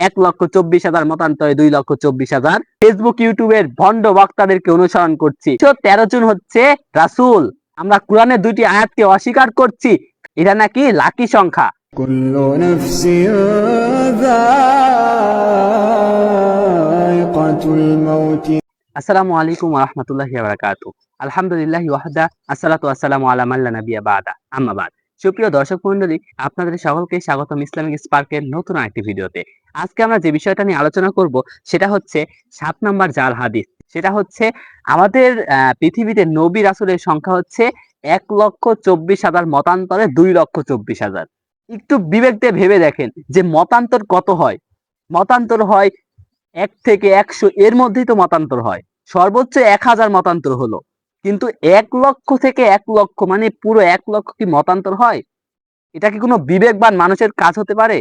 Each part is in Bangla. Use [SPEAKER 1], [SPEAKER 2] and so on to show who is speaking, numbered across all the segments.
[SPEAKER 1] 1,24,000 মতান্তরে 2,24,000। ফেসবুক ইউটিউবের ভণ্ড বক্তাদেরকে অনুসরণ করছি। 13 জন হচ্ছে রাসূল। আমরা কোরআনের 2টি আয়াতকে অস্বীকার করছি, এটা নাকি লাকি সংখ্যা।
[SPEAKER 2] কুল্লু নাফসিন যায়িকাতুল মাউত।
[SPEAKER 1] আসসালামু আলাইকুম ওয়া রাহমাতুল্লাহি ওয়া বারাকাতুহু। আলহামদুলিল্লাহি ওয়াহদা, আসসালাতু ওয়াসসালামু আলা মান লা নাবিয়্যা বা'দা, আম্মা বা'দ। সুপ্রিয় দর্শক মণ্ডলী, আপনাদের সকলকে স্বাগতম ইসলামিক স্পার্কের নতুন আরেকটি ভিডিওতে। আজকে আমরা যে বিষয়টা নিয়ে আলোচনা করব সেটা হচ্ছে 7 নাম্বার জাল হাদিস। সেটা হচ্ছে আমাদের পৃথিবীতে নবী রাসূলের সংখ্যা হচ্ছে 1,24,000 মতান্তরে 2,24,000। একটু বিবেক দিয়ে ভেবে দেখেন যে মতান্তর কত হয়। মতান্তর হয় 1 থেকে 100 এর মধ্যেই তো মতান্তর হয়। সর্বোচ্চ 1000 মতান্তর হলো, কিন্তু 1 লক্ষ থেকে 1 লক্ষ মানে পুরো 1 লক্ষ কি মতান্তর হয়? এটা কি কোনো বিবেকবান মানুষের কাজ হতে পারে?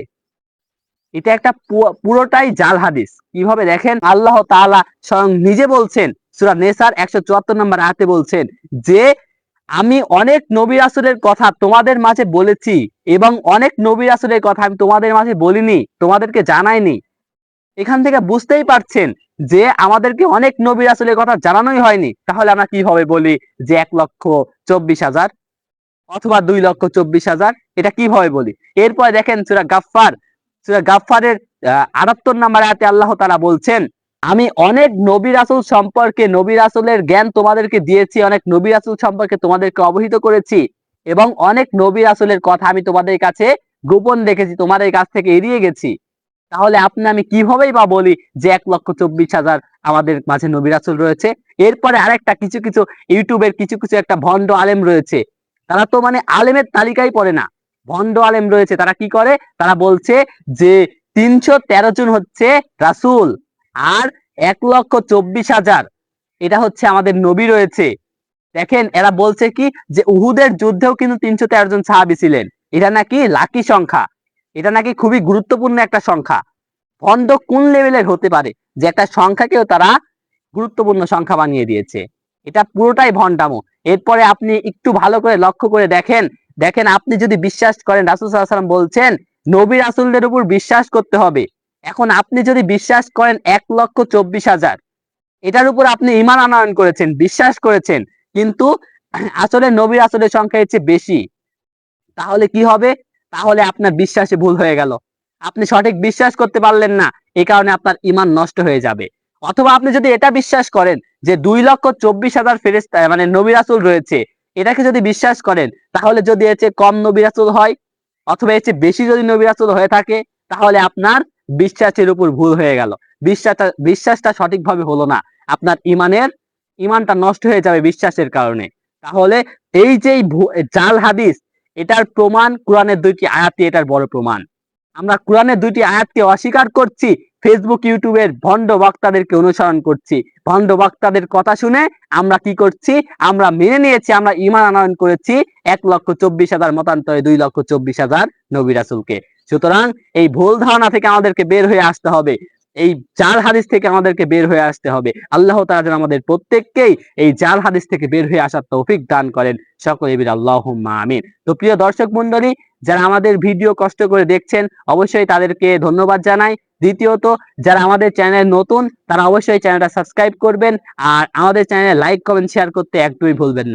[SPEAKER 1] এটা একটা পুরোটাই জাল হাদিস। কিভাবে দেখেন, আল্লাহ তাআলা স্বয়ং নিজে বলছেন, সূরা নেসার 174 নম্বর আয়াতে বলছেন যে আমি অনেক নবী রাসূলের কথা তোমাদের মাঝে বলেছি এবং অনেক নবী রাসূলের কথা আমি তোমাদের মাঝে বলিনি, তোমাদেরকে জানাইনি। এখান থেকে বুঝতেই পারছেন যে আমাদেরকে অনেক নবী রাসূলের কথা জানানোই হয়নি। তাহলে আমরা কিভাবে বলি যে 1,24,000 অথবা 2,24,000? এটা কিভাবে বলি? এরপর দেখেন সূরা গাফফারের 78 নম্বর আয়াতে আল্লাহ তাআলা বলছেন, আমি অনেক নবী রাসূল সম্পর্কে নবী রাসূলের জ্ঞান তোমাদেরকে দিয়েছি, অনেক নবী রাসূল সম্পর্কে তোমাদেরকে অবহিত করেছি এবং অনেক নবী রাসূলের কথা আমি তোমাদের কাছে গোপন রেখেছি, তোমাদের কাছ থেকে এড়িয়ে গেছি। তাহলে আমি কিভাবেই বা বলি যে 1,24,000 আমাদের মাঝে নবী রাসূল রয়েছে? এরপরে আরেকটা কিছু ইউটিউবের কিছু একটা ভণ্ড আলেম রয়েছে, তারা তো মানে আলেমের তালিকায় পড়ে না। ভণ্ড আলেম রয়েছে, তারা কি করে? তারা বলছে যে 313 জন হচ্ছে রাসূল আর 1,24,000 এটা হচ্ছে আমাদের নবী রয়েছে। দেখেন এরা বলছে কি যে উহুদের যুদ্ধেও কিন্তু 313 জন সাহাবী ছিলেন। এটা নাকি লাকি সংখ্যা, এটা নাকি খুবই গুরুত্বপূর্ণ একটা সংখ্যা। ভণ্ড কোন লেভেলের হতে পারে যে একটা সংখ্যাকেও তারা গুরুত্বপূর্ণ সংখ্যা বানিয়ে দিয়েছে? এটা পুরোটাই ভণ্ডামো। এরপরে আপনি একটু ভালো করে লক্ষ্য করে দেখেন আপনি যদি বিশ্বাস করেন রাসূল সাল্লাল্লাহু আলাইহি ওয়াসাল্লাম বলছেন নবী রাসূলদের উপর বিশ্বাস করতে হবে। এখন আপনি যদি বিশ্বাস করেন 1,24,000, এটার উপর আপনি ঈমান আনয়ন করেছেন, বিশ্বাস করেছেন, কিন্তু আসলে নবী রাসূলের সংখ্যা এর চেয়ে বেশি, তাহলে কি হবে? তাহলে আপনার বিশ্বাসে ভুল হয়ে গেল, আপনি সঠিক বিশ্বাস করতে পারলেন না, এই কারণে আপনার ঈমান নষ্ট হয়ে যাবে। অথবা আপনি যদি এটা বিশ্বাস করেন যে 2,24,000 ফেরেশতা মানে নবী রাসূল রয়েছে, এটাকে যদি বিশ্বাস করেন, তাহলে যদি এর চেয়ে কম নবী রাসূল হয় অথবা এর চেয়ে বেশি যদি নবী রাসূল হয়ে থাকে, তাহলে আপনার বিশ্বাসের উপর ভুল হয়ে গেল, বিশ্বাসটা সঠিকভাবে হলো না, আপনার ঈমানটা নষ্ট হয়ে যাবে বিশ্বাসের কারণে। তাহলে এই যে জাল হাদিস, এটার প্রমাণ কোরআনের 2টি আয়াতই এটার বড় প্রমাণ। আমরা কোরআনের 2টি আয়াতকে অস্বীকার করছি, ফেসবুক ইউটিউবের ভণ্ড বক্তাদেরকে অনুসরণ করছি। ভণ্ড বক্তাদের কথা শুনে আমরা কি করছি? আমরা মেনে নিয়েছি, আমরা ঈমান আনয়ন করেছি 1,24,000 মতান্তরে 2,24,000 নবী রাসূলকে। সুতরাং এই ভুল ধারণা থেকে আমাদেরকে বের হয়ে আসতে হবে, এই জাল হাদিস থেকে আমাদেরকে বের হয়ে আসতে হবে। আল্লাহ তাআলা যেন আমাদের প্রত্যেককেই এই জাল হাদিস থেকে বের হয়ে আসার তৌফিক দান করেন। সকলে বলি আল্লাহুম্মা আমিন। তো প্রিয় দর্শক মণ্ডলী, যারা আমাদের ভিডিও কষ্ট করে দেখছেন অবশ্যই তাদেরকে ধন্যবাদ জানাই। দ্বিতীয়ত, যারা আমাদের চ্যানেলে নতুন তারা অবশ্যই চ্যানেলটা সাবস্ক্রাইব করবেন আর আমাদের চ্যানেলে লাইক, কমেন্ট, শেয়ার করতে একদমই ভুলবেন না।